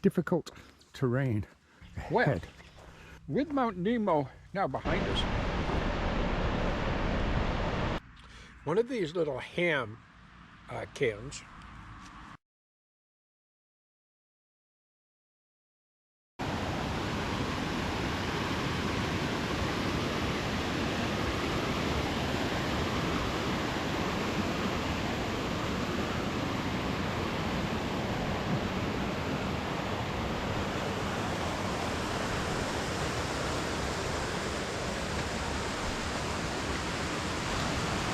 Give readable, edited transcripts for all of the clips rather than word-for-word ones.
difficult terrain Well, ahead. with Mount Nemo now behind us, one of these little ham cans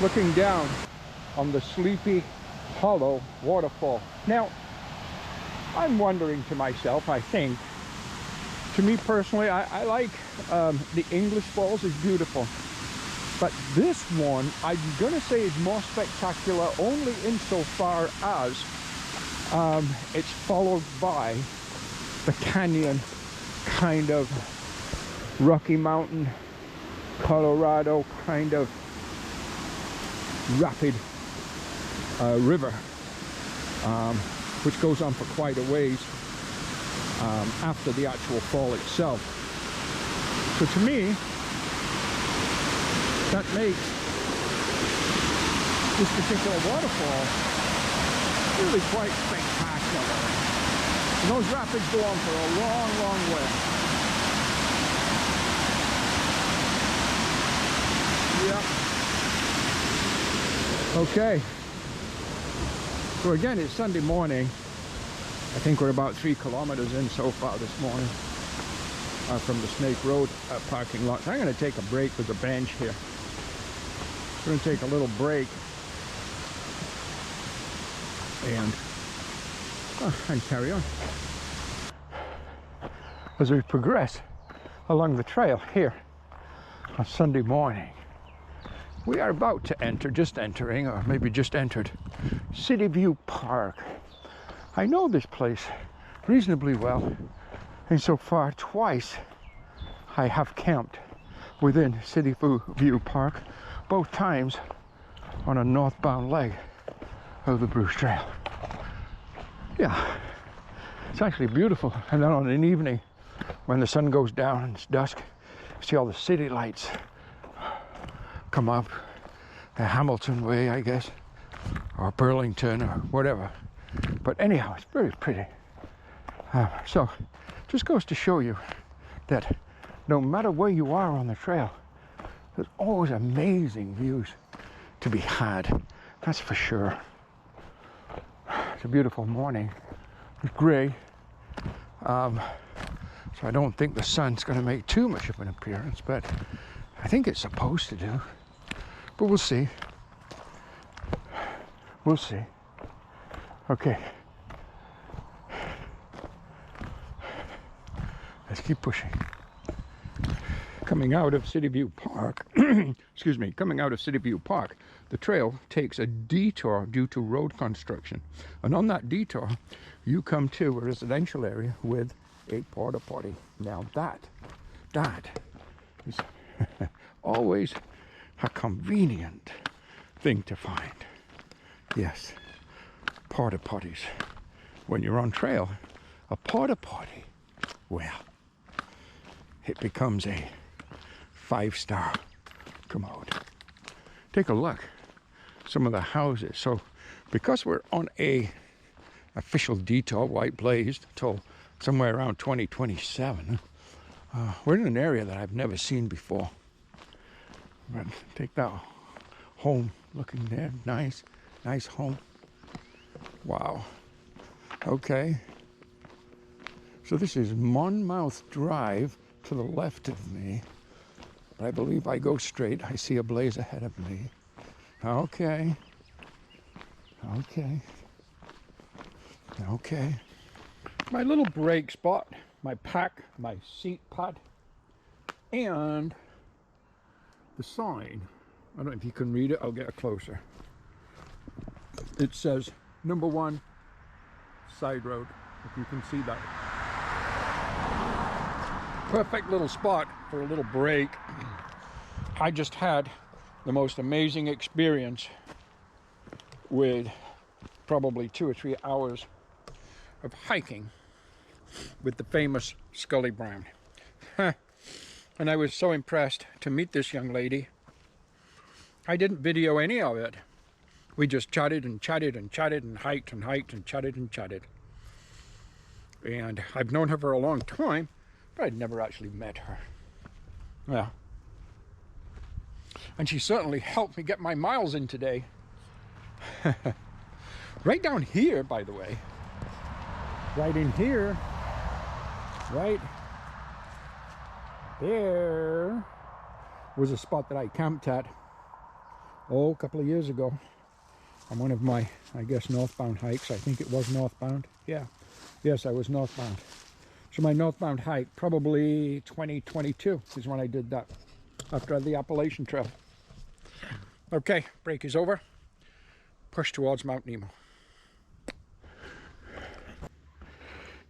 Looking down on the Sleepy Hollow waterfall. Now, I'm wondering to myself, I think, to me personally, I like the English Falls is beautiful. But this one, I'm going to say is more spectacular only insofar as it's followed by the canyon kind of Rocky Mountain, Colorado kind of rapid river, which goes on for quite a ways after the actual fall itself. So to me, that makes this particular waterfall really quite spectacular. And those rapids go on for a long, long way. Yep. Okay, so again, it's Sunday morning. I think we're about 3 kilometers in so far this morning from the Snake Road parking lot. So I'm going to take a break with the bench here. We're going to take a little break and carry on as we progress along the trail here on Sunday morning. We are about to enter, just entering, or maybe just entered, City View Park. I know this place reasonably well, and so far twice I have camped within City View Park, both times on a northbound leg of the Bruce Trail. Yeah, it's actually beautiful. And then on an evening when the sun goes down and it's dusk, you see all the city lights come up the Hamilton way, I guess, or Burlington or whatever. But anyhow, it's very pretty. So just goes to show you that no matter where you are on the trail, there's always amazing views to be had. That's for sure. It's a beautiful morning. It's gray. So I don't think the sun's going to make too much of an appearance, but I think it's supposed to do. But we'll see. We'll see. Okay. Let's keep pushing. Coming out of City View Park, excuse me, coming out of City View Park, the trail takes a detour due to road construction. And on that detour, you come to a residential area with a porta potty. Now that is always a convenient thing to find. Yes, porta potties. When you're on trail, a porta potty, well, it becomes a 5-star commode. Take a look, some of the houses. So because we're on a official detour, white blazed, till somewhere around 2027, we're in an area that I've never seen before. But take that home looking there, nice home. Wow. Okay. So this is Monmouth Drive to the left of me. But I believe I go straight. I see a blaze ahead of me. Okay. My little break spot, my pack, my seat pad, and the sign. I don't know if you can read it. I'll get closer. It says number 1 side road, if you can see that. Perfect little spot for a little break. I just had the most amazing experience with probably 2 or 3 hours of hiking with the famous Scully Brown. And I was so impressed to meet this young lady. I didn't video any of it. We just chatted and chatted and chatted and hiked and hiked and chatted and chatted. And I've known her for a long time, but I'd never actually met her. Yeah. And she certainly helped me get my miles in today. Right down here, by the way. Right in here. Right there was a spot that I camped at, a couple of years ago on one of my, I guess, northbound hikes. I think it was northbound. Yeah. Yes, I was northbound. So my northbound hike, probably 2022 is when I did that, after the Appalachian Trail. Okay, break is over. Push towards Mount Nemo.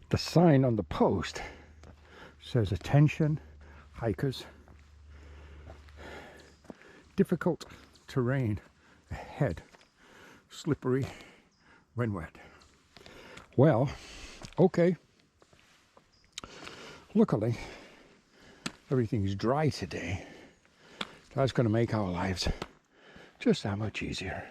The sign on the post says, "Attention hikers, difficult terrain ahead, slippery when wet." Well, okay. Luckily, everything's dry today. That's going to make our lives just that much easier.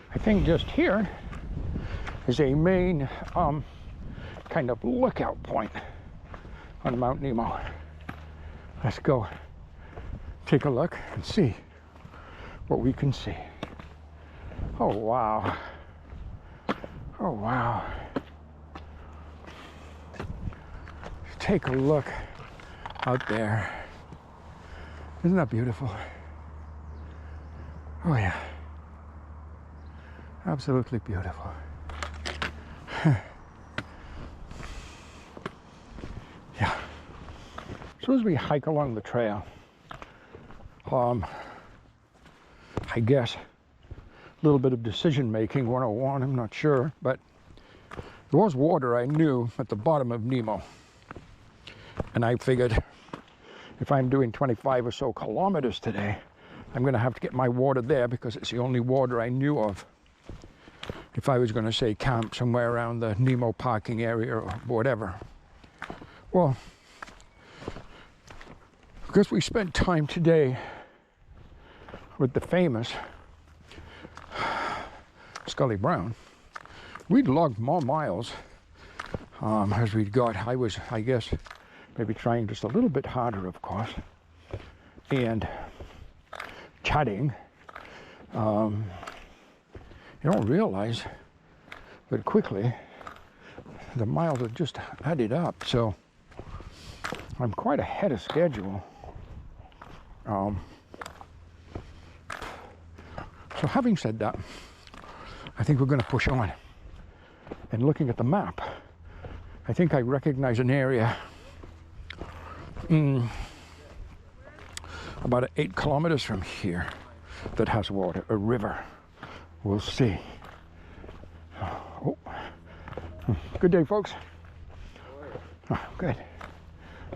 I think just here is a main kind of lookout point on Mount Nemo. Let's go take a look and see what we can see. Oh wow. Oh wow. Take a look out there. Isn't that beautiful? Oh yeah. Absolutely beautiful. Yeah. So as we hike along the trail, I guess a little bit of decision making 101, I'm not sure, but there was water I knew at the bottom of Nemo. And I figured if I'm doing 25 or so kilometers today, I'm going to have to get my water there because it's the only water I knew of. If I was going to say camp somewhere around the Nemo parking area or whatever. Well, because we spent time today with the famous Scully Brown, we'd logged more miles as we'd got. I was, I guess, maybe trying just a little bit harder, of course, and chatting. You don't realize, but quickly the miles have just added up. So I'm quite ahead of schedule. So having said that, I think we're going to push on. And looking at the map, I think I recognize an area about 8 kilometers from here that has water, a river. We'll see. Oh. Good day, folks. Oh, good.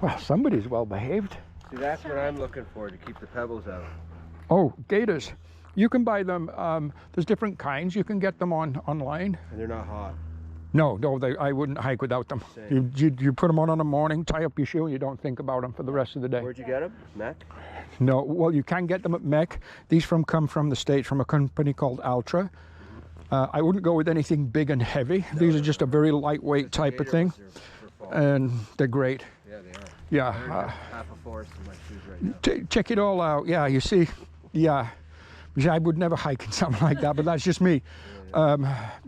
Well, somebody's well behaved. See, that's what I'm looking for, to keep the pebbles out. Oh, gators. You can buy them. There's different kinds. You can get them online. And they're not hot. No, I wouldn't hike without them. You put them on in the morning, tie up your shoe, and you don't think about them for the rest of the day. Where'd you get them? Mech? No, well, you can get them at Mech. These come from the States, from a company called Altra. I wouldn't go with anything big and heavy. No, these are just a very lightweight type of thing. And they're great. Yeah, they are. Yeah. Half a forest in my shoes right now. Check it all out. Yeah, you see. Yeah. I would never hike in something like that, but that's just me.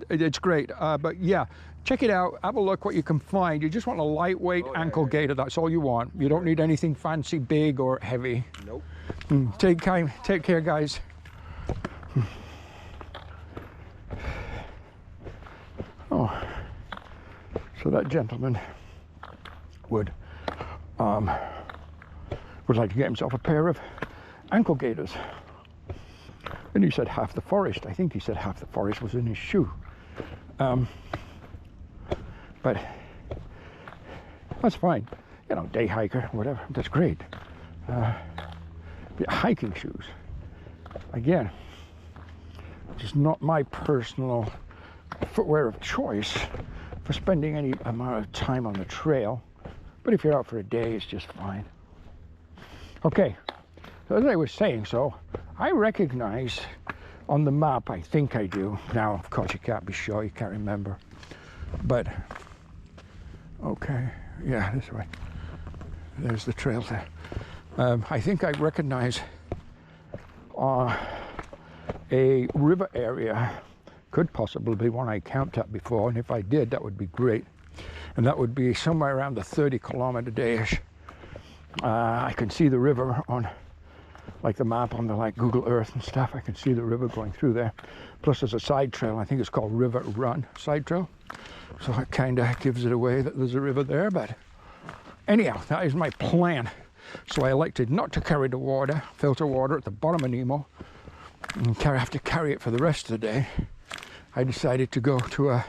It's great. But yeah, check it out. Have a look what you can find. You just want a lightweight ankle gaiter. That's all you want. You don't need anything fancy, big, or heavy. Nope. Take care, guys. Oh, so that gentleman would like to get himself a pair of ankle gaiters. And he said half the forest. I think he said half the forest was in his shoe. But that's fine. You know, day hiker, whatever. That's great. Hiking shoes. Again, just not my personal footwear of choice for spending any amount of time on the trail. But if you're out for a day, it's just fine. Okay, so as I was saying, I recognize on the map, I think I do. Now, of course, you can't be sure, you can't remember. But, okay, yeah, this way. There's the trail there. I think I recognize a river area. Could possibly be one I camped at before, and if I did, that would be great. And that would be somewhere around the 30-kilometer dash. I can see the river on, like the map on the Google Earth and stuff. I can see the river going through there. Plus there's a side trail. I think it's called River Run side trail. So it kind of gives it away that there's a river there. But anyhow, that is my plan. So I elected not to carry the water, filter water at the bottom of Nemo, and have to carry it for the rest of the day. I decided to go to a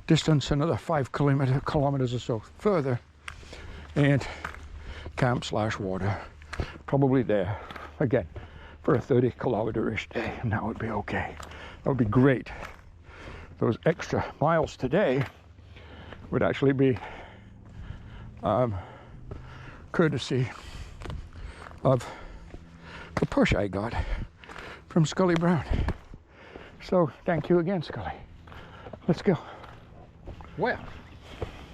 distance another 5 kilometers or so further and camp/water, probably there again for a 30-kilometer-ish day, and that would be okay. That would be great. Those extra miles today would actually be courtesy of the push I got from Scully Brown. So thank you again, Scully. Let's go. Well,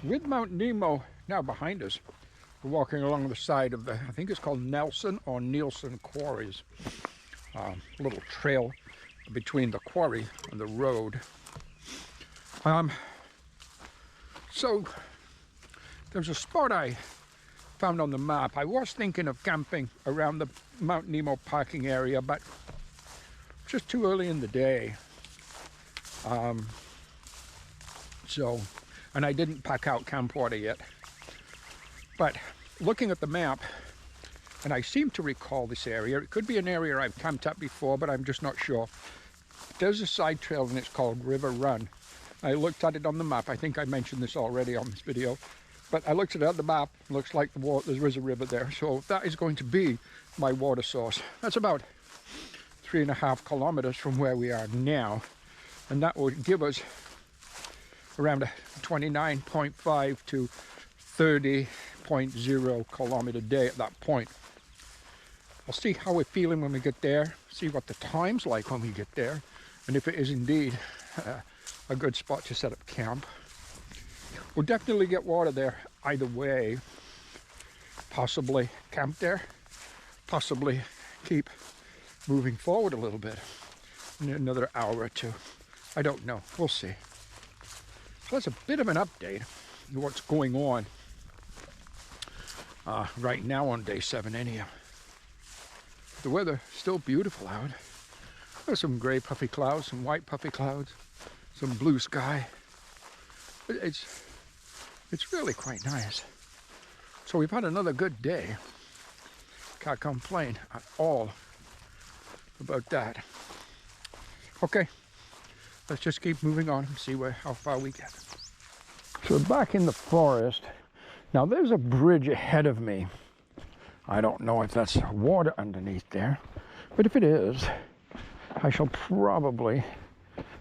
with Mount Nemo now behind us, we're walking along the side of the, I think it's called Nelson or Nielsen Quarries. Little trail between the quarry and the road. So there's a spot I found on the map. I was thinking of camping around the Mount Nemo parking area, but just too early in the day. And I didn't pack out camp water yet. But looking at the map, and I seem to recall this area. It could be an area I've camped at before, but I'm just not sure. There's a side trail and it's called River Run. I looked at it on the map. I think I mentioned this already on this video. But I looked at it on the map. Looks like there is a river there. So that is going to be my water source. That's about 3.5 kilometers from where we are now. And that would give us around a 29.5 to 30.0 kilometer day at that point. I'll see how we're feeling when we get there, see what the time's like when we get there, and if it is indeed a good spot to set up camp. We'll definitely get water there either way. Possibly camp there, possibly keep moving forward a little bit, another hour or two. I don't know, we'll see. So that's a bit of an update of what's going on right now on day 7 anyhow. The weather still beautiful out. There's some gray puffy clouds, some white puffy clouds, some blue sky. It's really quite nice. So we've had another good day. Can't complain at all about that. Okay, let's just keep moving on and see how far we get. So back in the forest. Now there's a bridge ahead of me. I don't know if that's water underneath there, but if it is, I shall probably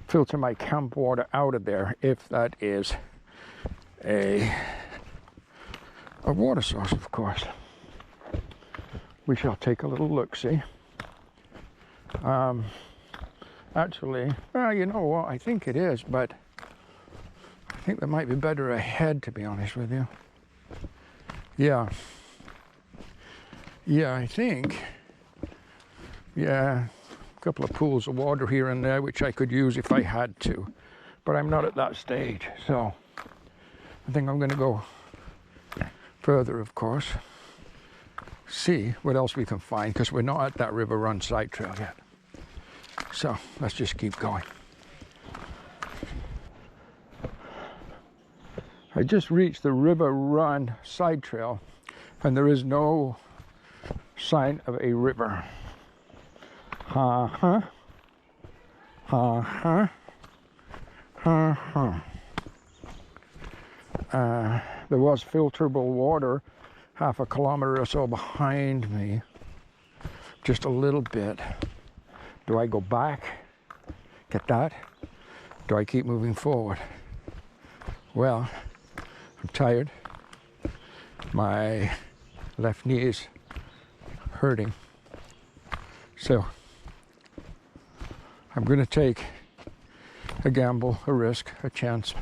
filter my camp water out of there if that is a water source, of course. We shall take a little look-see. Actually, well, you know what, I think it is, but I think there might be better ahead, to be honest with you. Yeah, I think, yeah, a couple of pools of water here and there, which I could use if I had to, but I'm not at that stage, so I think I'm going to go further, of course, see what else we can find, because we're not at that River Run side trail yet. So let's just keep going. I just reached the River Run side trail, and there is no sign of a river. There was filterable water half a kilometer or so behind me, just a little bit. Do I go back, get that? Do I keep moving forward? Well, I'm tired. My left knee is hurting. So I'm going to take a gamble, a risk, a chance.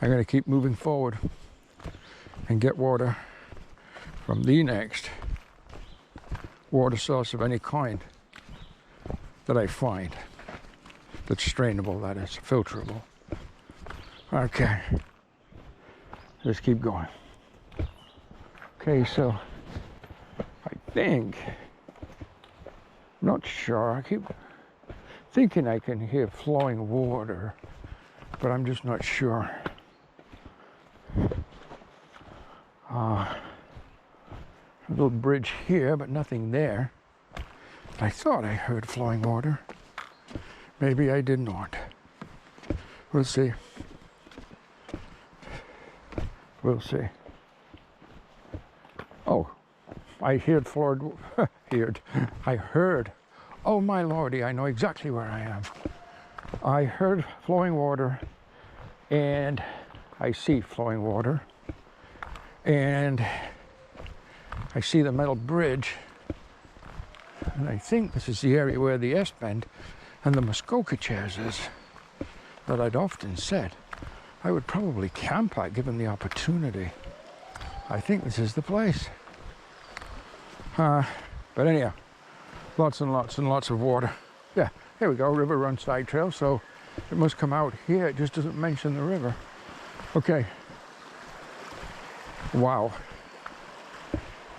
I'm going to keep moving forward and get water from the next water source of any kind that I find that's strainable, that is, filterable. Okay, let's keep going. Okay, so I think, I'm not sure, I keep thinking I can hear flowing water, but I'm just not sure. A little bridge here, but nothing there. I thought I heard flowing water. Maybe I did not. We'll see. We'll see. Oh, I heard floored. I heard. Oh my lordy! I know exactly where I am. I heard flowing water, and I see flowing water, and I see the metal bridge, and I think this is the area where the S-bend and the Muskoka chairs is, that I'd often said I would probably camp at given the opportunity. I think this is the place. But anyhow, lots and lots and lots of water. Yeah, here we go, River Run side trail, so it must come out here. It just doesn't mention the river. Okay. Wow.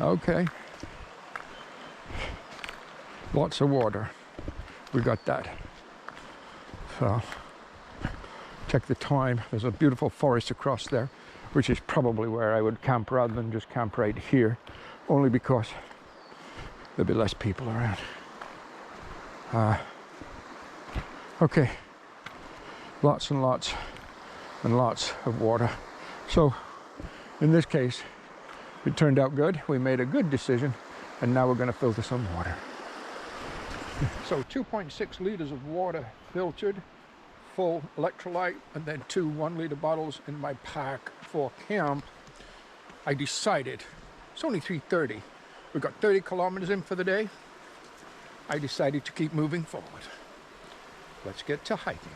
Okay. Lots of water. We got that. So, check the time. There's a beautiful forest across there, which is probably where I would camp rather than just camp right here, only because there'll be less people around. Okay. Lots and lots and lots of water. So, in this case, it turned out good. We made a good decision, and now we're going to filter some water. So 2.6 liters of water filtered, full electrolyte, and then 2 1-liter bottles in my pack for camp. I decided, it's only 3:30. We got 30 kilometers in for the day. I decided to keep moving forward. Let's get to hiking.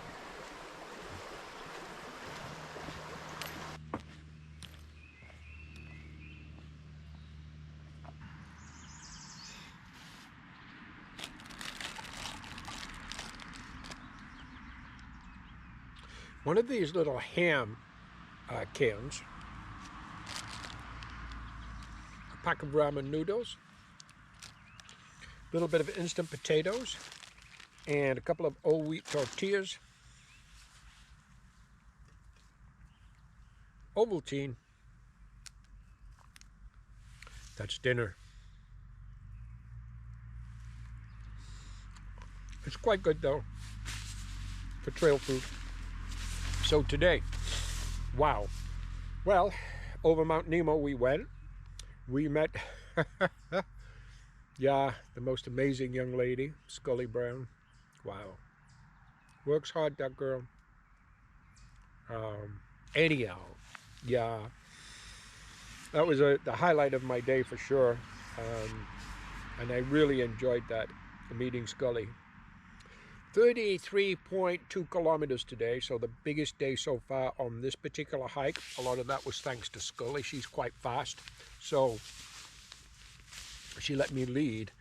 one of these little ham cans, a pack of ramen noodles, a little bit of instant potatoes, and a couple of whole wheat tortillas, Ovaltine. That's dinner. It's quite good though for trail food. So today, wow. Well, over Mount Nemo we went. We met, yeah, the most amazing young lady, Scully Brown. Wow. Works hard, that girl. Anyhow, yeah. That was the highlight of my day for sure. And I really enjoyed that, meeting Scully. 33.2 kilometers today, so the biggest day so far on this particular hike. A lot of that was thanks to Scully. She's quite fast, so she let me lead,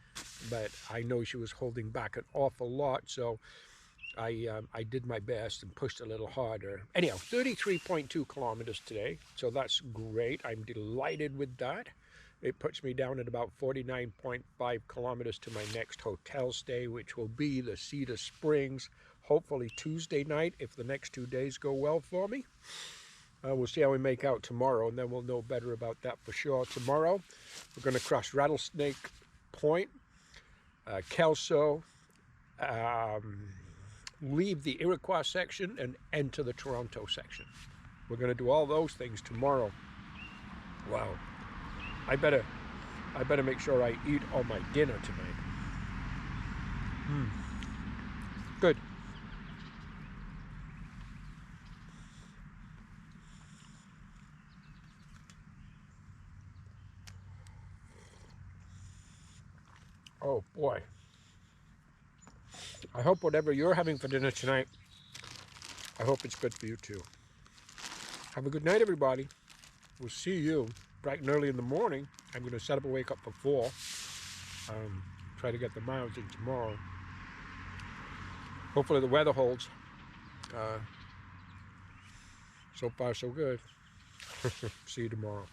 but I know she was holding back an awful lot, so I did my best and pushed a little harder. Anyhow, 33.2 kilometers today, so that's great. I'm delighted with that. It puts me down at about 49.5 kilometers to my next hotel stay, which will be the Cedar Springs, hopefully Tuesday night, if the next 2 days go well for me. We'll see how we make out tomorrow, and then we'll know better about that for sure. Tomorrow, we're going to cross Rattlesnake Point, Kelso, leave the Iroquois section, and enter the Toronto section. We're going to do all those things tomorrow. Wow. I better make sure I eat all my dinner tonight. Good. Oh boy. I hope whatever you're having for dinner tonight, I hope it's good for you too. Have a good night, everybody. We'll see you bright and early in the morning. I'm going to set up a wake up for 4. Try to get the miles in tomorrow. Hopefully the weather holds. So far, so good. See you tomorrow.